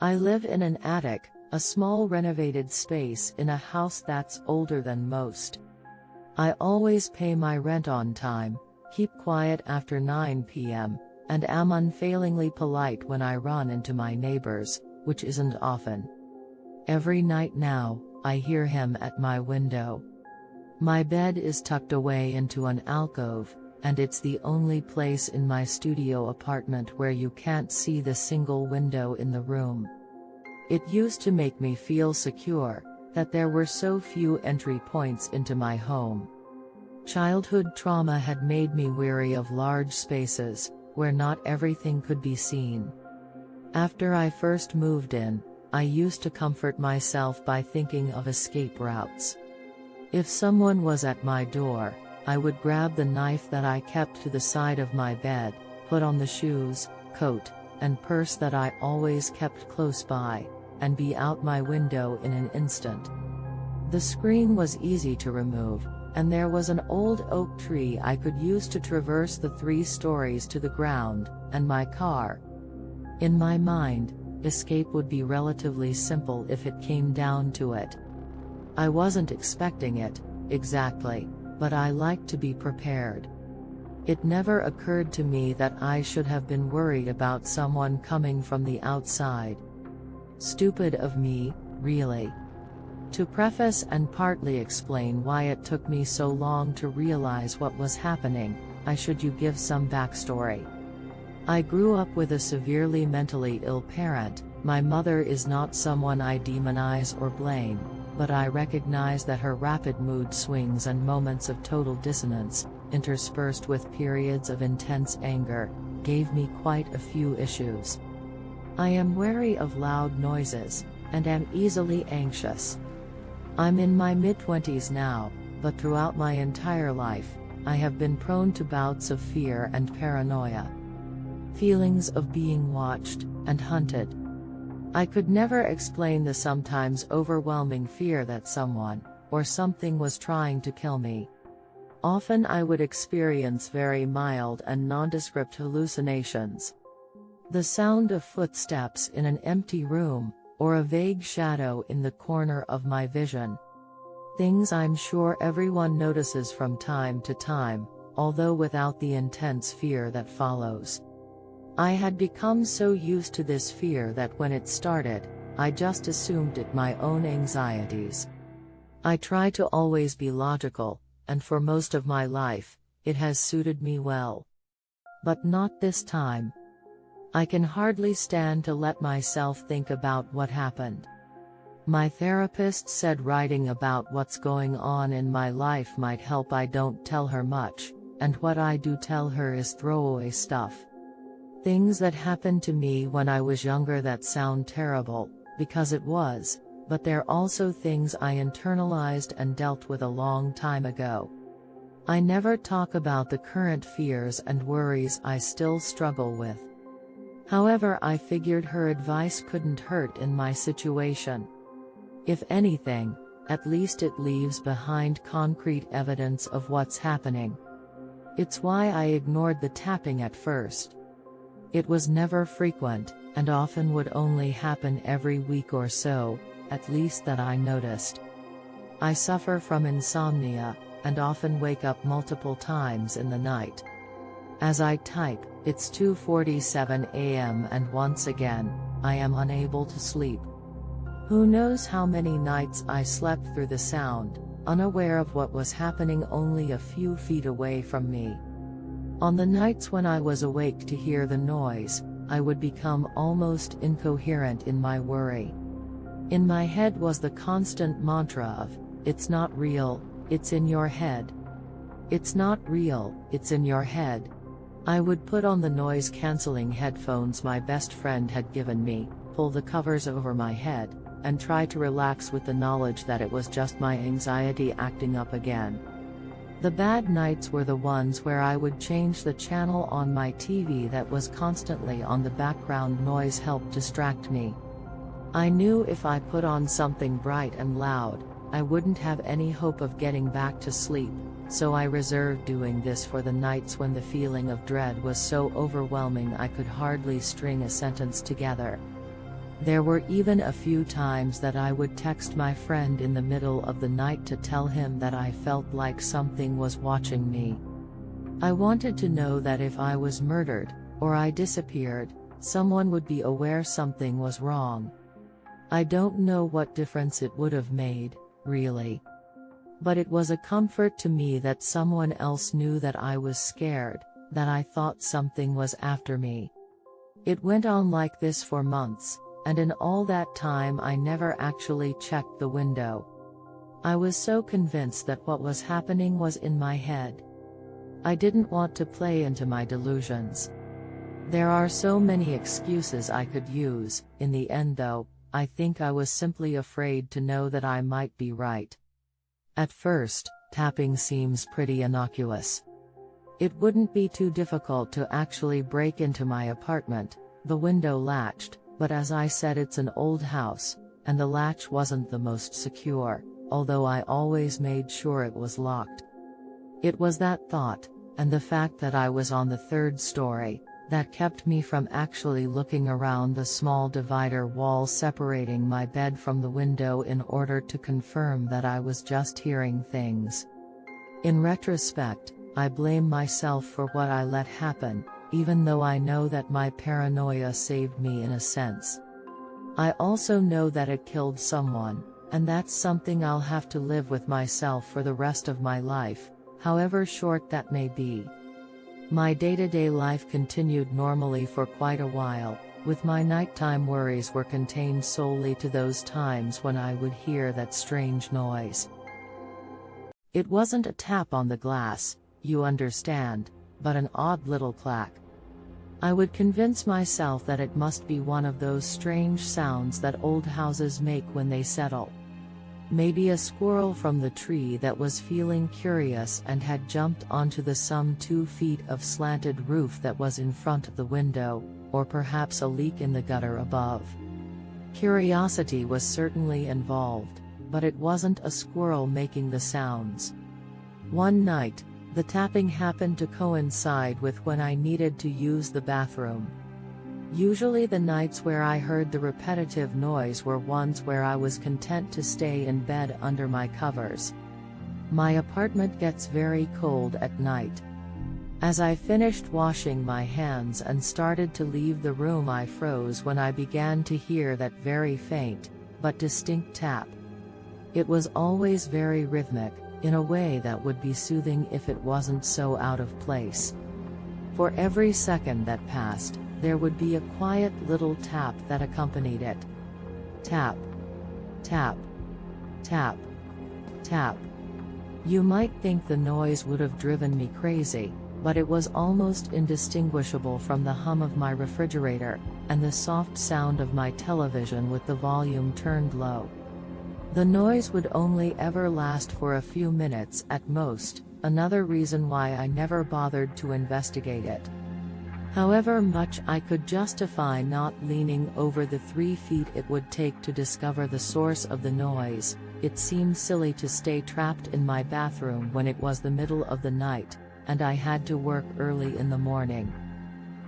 I live in an attic, a small renovated space in a house that's older than most. I always pay my rent on time, keep quiet after 9 p.m., and am unfailingly polite when I run into my neighbors, which isn't often. Every night now, I hear him at my window. My bed is tucked away into an alcove, and it's the only place in my studio apartment where you can't see the single window in the room. It used to make me feel secure, that there were so few entry points into my home. Childhood trauma had made me weary of large spaces, where not everything could be seen. After I first moved in, I used to comfort myself by thinking of escape routes. If someone was at my door, I would grab the knife that I kept to the side of my bed, put on the shoes, coat, and purse that I always kept close by, and be out my window in an instant. The screen was easy to remove, and there was an old oak tree I could use to traverse the 3 stories to the ground, and my car. In my mind, escape would be relatively simple if it came down to it. I wasn't expecting it, exactly, but I liked to be prepared. It never occurred to me that I should have been worried about someone coming from the outside. Stupid of me, really. To preface and partly explain why it took me so long to realize what was happening, I should give some backstory. I grew up with a severely mentally ill parent. My mother is not someone I demonize or blame, but I recognize that her rapid mood swings and moments of total dissonance, interspersed with periods of intense anger, gave me quite a few issues. I am wary of loud noises, and am easily anxious. I'm in my mid-20s now, but throughout my entire life, I have been prone to bouts of fear and paranoia. Feelings of being watched and hunted. I could never explain the sometimes overwhelming fear that someone, or something was trying to kill me. Often I would experience very mild and nondescript hallucinations. The sound of footsteps in an empty room, or a vague shadow in the corner of my vision. Things I'm sure everyone notices from time to time, although without the intense fear that follows. I had become so used to this fear that when it started, I just assumed it my own anxieties. I try to always be logical, and for most of my life, it has suited me well. But not this time. I can hardly stand to let myself think about what happened. My therapist said writing about what's going on in my life might help. I don't tell her much, and what I do tell her is throwaway stuff. Things that happened to me when I was younger that sound terrible, because it was, but they're also things I internalized and dealt with a long time ago. I never talk about the current fears and worries I still struggle with. However, I figured her advice couldn't hurt in my situation. If anything, at least it leaves behind concrete evidence of what's happening. It's why I ignored the tapping at first. It was never frequent, and often would only happen every week or so, at least that I noticed. I suffer from insomnia, and often wake up multiple times in the night. As I type, it's 2:47 a.m. and once again, I am unable to sleep. Who knows how many nights I slept through the sound, unaware of what was happening only a few feet away from me. On the nights when I was awake to hear the noise, I would become almost incoherent in my worry. In my head was the constant mantra of, "It's not real, it's in your head. It's not real, it's in your head." I would put on the noise-canceling headphones my best friend had given me, pull the covers over my head, and try to relax with the knowledge that it was just my anxiety acting up again. The bad nights were the ones where I would change the channel on my TV that was constantly on. The background noise helped distract me. I knew if I put on something bright and loud, I wouldn't have any hope of getting back to sleep, so I reserved doing this for the nights when the feeling of dread was so overwhelming I could hardly string a sentence together. There were even a few times that I would text my friend in the middle of the night to tell him that I felt like something was watching me. I wanted to know that if I was murdered, or I disappeared, someone would be aware something was wrong. I don't know what difference it would have made, really. But it was a comfort to me that someone else knew that I was scared, that I thought something was after me. It went on like this for months, and in all that time I never actually checked the window. I was so convinced that what was happening was in my head. I didn't want to play into my delusions. There are so many excuses I could use. In the end though, I think I was simply afraid to know that I might be right. At first, tapping seems pretty innocuous. It wouldn't be too difficult to actually break into my apartment, the window latched, but as I said, it's an old house, and the latch wasn't the most secure, although I always made sure it was locked. It was that thought, and the fact that I was on the third story, that kept me from actually looking around the small divider wall separating my bed from the window in order to confirm that I was just hearing things. In retrospect, I blame myself for what I let happen, even though I know that my paranoia saved me in a sense. I also know that it killed someone, and that's something I'll have to live with myself for the rest of my life, however short that may be. My day-to-day life continued normally for quite a while, with my nighttime worries were contained solely to those times when I would hear that strange noise. It wasn't a tap on the glass, you understand, but an odd little clack. I would convince myself that it must be one of those strange sounds that old houses make when they settle. Maybe a squirrel from the tree that was feeling curious and had jumped onto the some 2 feet of slanted roof that was in front of the window, or perhaps a leak in the gutter above. Curiosity was certainly involved, but it wasn't a squirrel making the sounds. One night, the tapping happened to coincide with when I needed to use the bathroom. Usually the nights where I heard the repetitive noise were ones where I was content to stay in bed under my covers. My apartment gets very cold at night. As I finished washing my hands and started to leave the room, I froze when I began to hear that very faint, but distinct tap. It was always very rhythmic, in a way that would be soothing if it wasn't so out of place. For every second that passed, there would be a quiet little tap that accompanied it. Tap. Tap. Tap. Tap. You might think the noise would have driven me crazy, but it was almost indistinguishable from the hum of my refrigerator, and the soft sound of my television with the volume turned low. The noise would only ever last for a few minutes at most, another reason why I never bothered to investigate it. However much I could justify not leaning over the 3 feet it would take to discover the source of the noise, it seemed silly to stay trapped in my bathroom when it was the middle of the night, and I had to work early in the morning.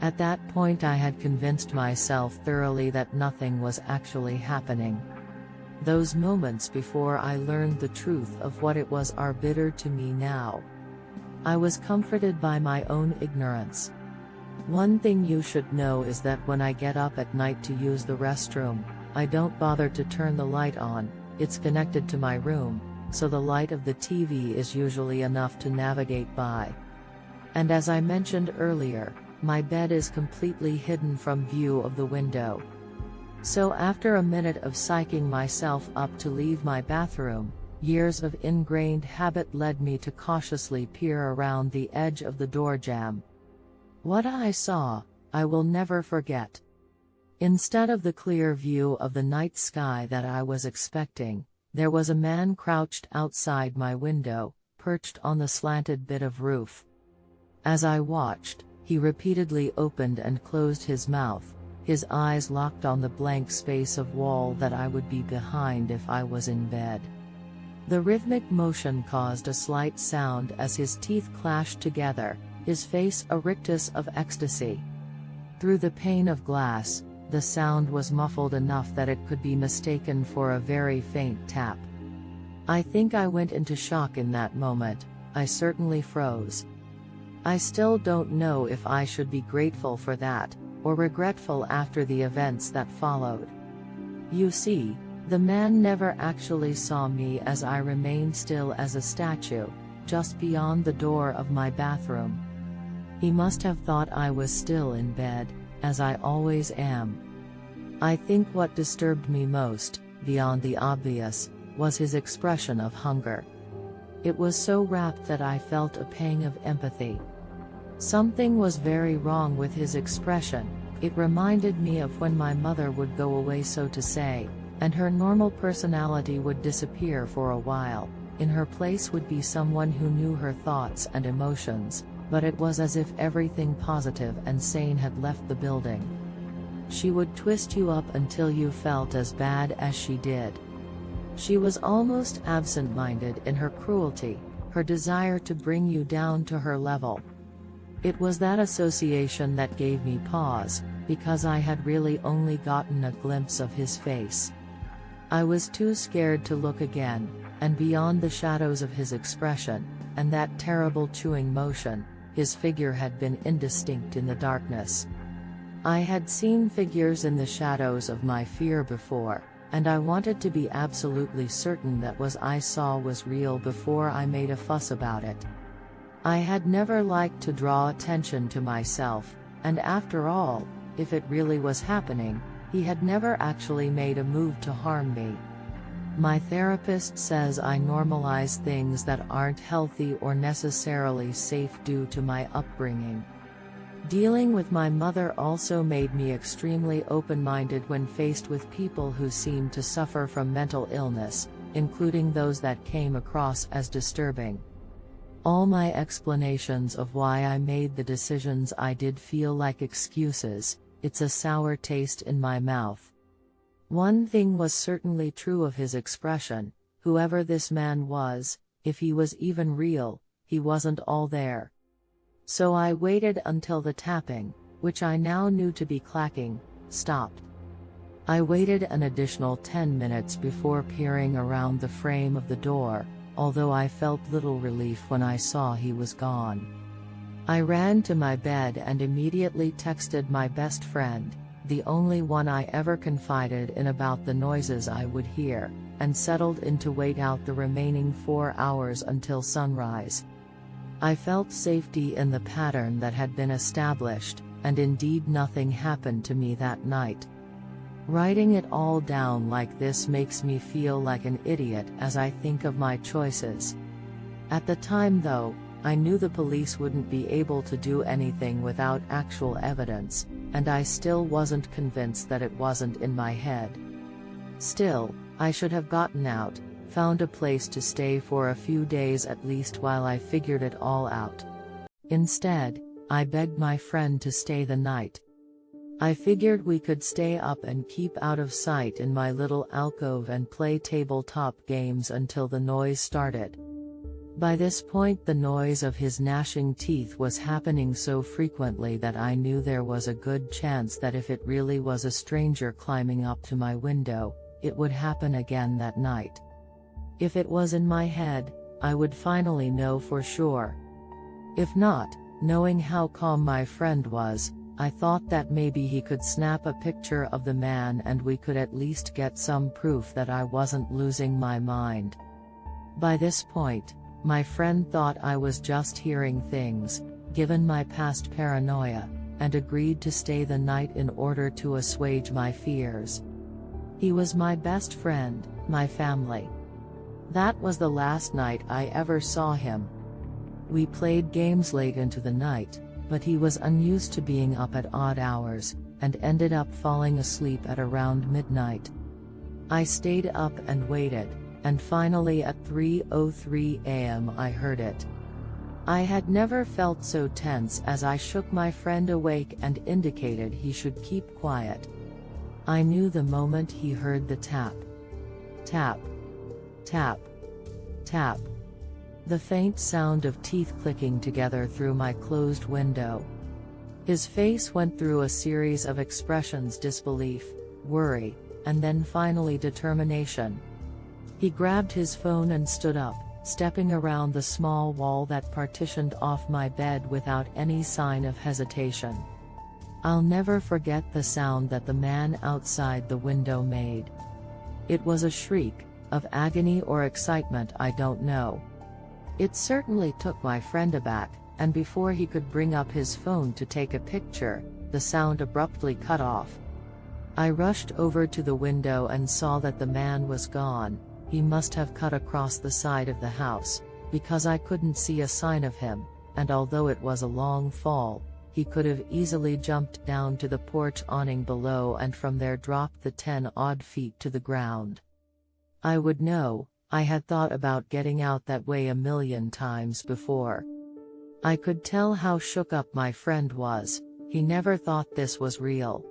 At that point I had convinced myself thoroughly that nothing was actually happening. Those moments before I learned the truth of what it was are bitter to me now. I was comforted by my own ignorance. One thing you should know is that when I get up at night to use the restroom, I don't bother to turn the light on. It's connected to my room, so the light of the TV is usually enough to navigate by. And as I mentioned earlier, my bed is completely hidden from view of the window. So after a minute of psyching myself up to leave my bathroom, years of ingrained habit led me to cautiously peer around the edge of the door jamb. What I saw, I will never forget. Instead of the clear view of the night sky that I was expecting, there was a man crouched outside my window, perched on the slanted bit of roof. As I watched, he repeatedly opened and closed his mouth, his eyes locked on the blank space of wall that I would be behind if I was in bed. The rhythmic motion caused a slight sound as his teeth clashed together, his face a rictus of ecstasy. Through the pane of glass, the sound was muffled enough that it could be mistaken for a very faint tap. I think I went into shock in that moment. I certainly froze. I still don't know if I should be grateful for that, or regretful after the events that followed. You see, the man never actually saw me as I remained still as a statue, just beyond the door of my bathroom. He must have thought I was still in bed, as I always am. I think what disturbed me most, beyond the obvious, was his expression of hunger. It was so rapt that I felt a pang of empathy. Something was very wrong with his expression. It reminded me of when my mother would go away, so to say, and her normal personality would disappear for a while. In her place would be someone who knew her thoughts and emotions, but it was as if everything positive and sane had left the building. She would twist you up until you felt as bad as she did. She was almost absent-minded in her cruelty, her desire to bring you down to her level. It was that association that gave me pause, because I had really only gotten a glimpse of his face. I was too scared to look again, and beyond the shadows of his expression, and that terrible chewing motion, his figure had been indistinct in the darkness. I had seen figures in the shadows of my fear before, and I wanted to be absolutely certain that what I saw was real before I made a fuss about it. I had never liked to draw attention to myself, and after all, if it really was happening, he had never actually made a move to harm me. My therapist says I normalize things that aren't healthy or necessarily safe due to my upbringing. Dealing with my mother also made me extremely open-minded when faced with people who seemed to suffer from mental illness, including those that came across as disturbing. All my explanations of why I made the decisions I did feel like excuses. It's a sour taste in my mouth. One thing was certainly true of his expression: whoever this man was, if he was even real, he wasn't all there. So I waited until the tapping, which I now knew to be clacking, stopped. I waited an additional 10 minutes before peering around the frame of the door, although I felt little relief when I saw he was gone. I ran to my bed and immediately texted my best friend, the only one I ever confided in about the noises I would hear, and settled in to wait out the remaining 4 hours until sunrise. I felt safety in the pattern that had been established, and indeed nothing happened to me that night. Writing it all down like this makes me feel like an idiot as I think of my choices. At the time though, I knew the police wouldn't be able to do anything without actual evidence, and I still wasn't convinced that it wasn't in my head. Still, I should have gotten out, found a place to stay for a few days at least while I figured it all out. Instead, I begged my friend to stay the night. I figured we could stay up and keep out of sight in my little alcove and play tabletop games until the noise started. By this point the noise of his gnashing teeth was happening so frequently that I knew there was a good chance that if it really was a stranger climbing up to my window, it would happen again that night. If it was in my head, I would finally know for sure. If not, knowing how calm my friend was, I thought that maybe he could snap a picture of the man and we could at least get some proof that I wasn't losing my mind. By this point, my friend thought I was just hearing things, given my past paranoia, and agreed to stay the night in order to assuage my fears. He was my best friend, my family. That was the last night I ever saw him. We played games late into the night, but he was unused to being up at odd hours, and ended up falling asleep at around midnight. I stayed up and waited, and finally at 3:03 a.m. I heard it. I had never felt so tense as I shook my friend awake and indicated he should keep quiet. I knew the moment he heard the tap. Tap. Tap. Tap. The faint sound of teeth clicking together through my closed window. His face went through a series of expressions: disbelief, worry, and then finally determination. He grabbed his phone and stood up, stepping around the small wall that partitioned off my bed without any sign of hesitation. I'll never forget the sound that the man outside the window made. It was a shriek, of agony or excitement, I don't know. It certainly took my friend aback, and before he could bring up his phone to take a picture, the sound abruptly cut off. I rushed over to the window and saw that the man was gone. He must have cut across the side of the house, because I couldn't see a sign of him, and although it was a long fall, he could have easily jumped down to the porch awning below and from there dropped the 10-odd feet to the ground. I would know. I had thought about getting out that way a million times before. I could tell how shook up my friend was. He never thought this was real.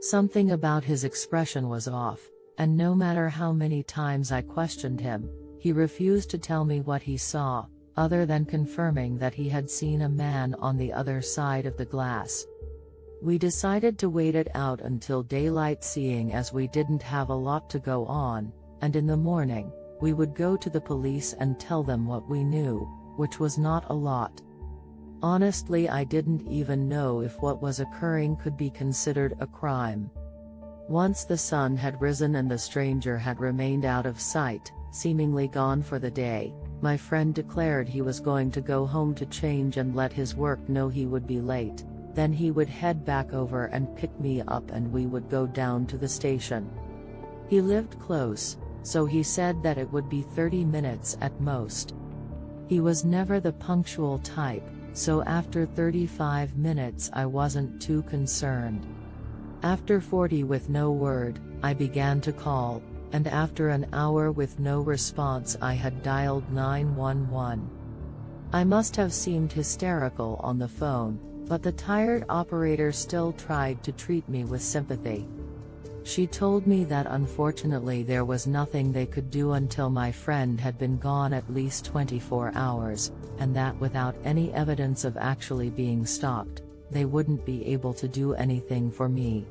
Something about his expression was off, and no matter how many times I questioned him, he refused to tell me what he saw, other than confirming that he had seen a man on the other side of the glass. We decided to wait it out until daylight, seeing as we didn't have a lot to go on, and in the morning, we would go to the police and tell them what we knew, which was not a lot. Honestly, I didn't even know if what was occurring could be considered a crime. Once the sun had risen and the stranger had remained out of sight, seemingly gone for the day, my friend declared he was going to go home to change and let his work know he would be late. Then he would head back over and pick me up and we would go down to the station. He lived close, so he said that it would be 30 minutes at most. He was never the punctual type, so after 35 minutes I wasn't too concerned. After 40 with no word, I began to call, and after an hour with no response I had dialed 911. I must have seemed hysterical on the phone, but the tired operator still tried to treat me with sympathy. She told me that unfortunately there was nothing they could do until my friend had been gone at least 24 hours, and that without any evidence of actually being stalked, they wouldn't be able to do anything for me.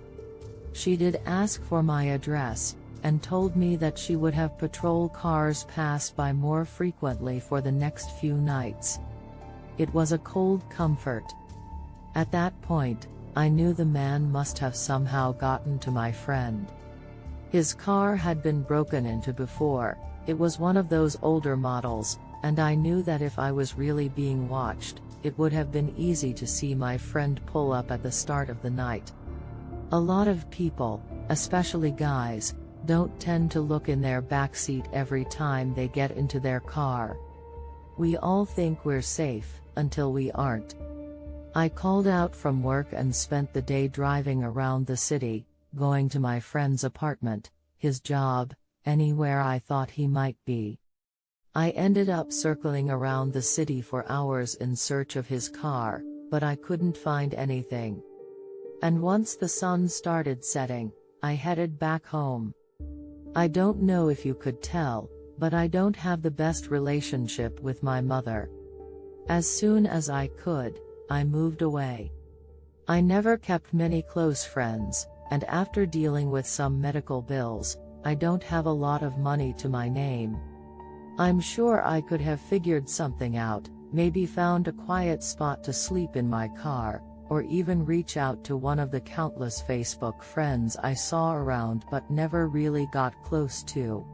She did ask for my address, and told me that she would have patrol cars pass by more frequently for the next few nights. It was a cold comfort. At that point, I knew the man must have somehow gotten to my friend. His car had been broken into before. It was one of those older models, and I knew that if I was really being watched, it would have been easy to see my friend pull up at the start of the night. A lot of people, especially guys, don't tend to look in their backseat every time they get into their car. We all think we're safe, until we aren't. I called out from work and spent the day driving around the city, going to my friend's apartment, his job, anywhere I thought he might be. I ended up circling around the city for hours in search of his car, but I couldn't find anything. And once the sun started setting, I headed back home. I don't know if you could tell, but I don't have the best relationship with my mother. As soon as I could, I moved away. I never kept many close friends, and after dealing with some medical bills, I don't have a lot of money to my name. I'm sure I could have figured something out, maybe found a quiet spot to sleep in my car, or even reach out to one of the countless Facebook friends I saw around but never really got close to.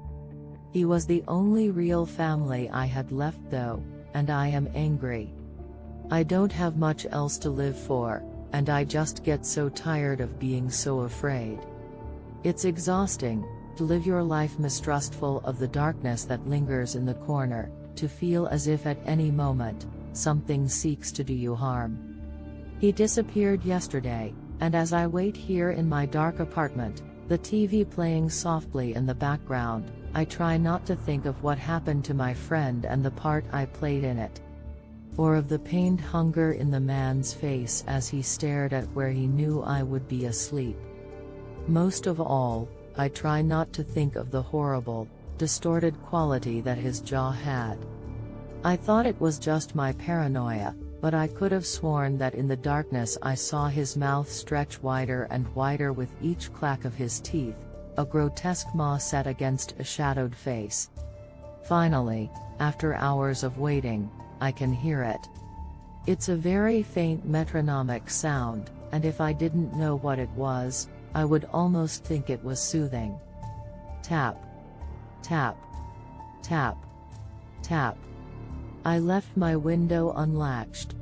He was the only real family I had left though, and I am angry. I don't have much else to live for, and I just get so tired of being so afraid. It's exhausting, to live your life mistrustful of the darkness that lingers in the corner, to feel as if at any moment, something seeks to do you harm. He disappeared yesterday, and as I wait here in my dark apartment, the TV playing softly in the background, I try not to think of what happened to my friend and the part I played in it. Or of the pained hunger in the man's face as he stared at where he knew I would be asleep. Most of all, I try not to think of the horrible, distorted quality that his jaw had. I thought it was just my paranoia, but I could have sworn that in the darkness I saw his mouth stretch wider and wider with each clack of his teeth, a grotesque maw set against a shadowed face. Finally, after hours of waiting, I can hear it. It's a very faint metronomic sound, and if I didn't know what it was, I would almost think it was soothing. Tap. Tap. Tap. Tap. I left my window unlatched,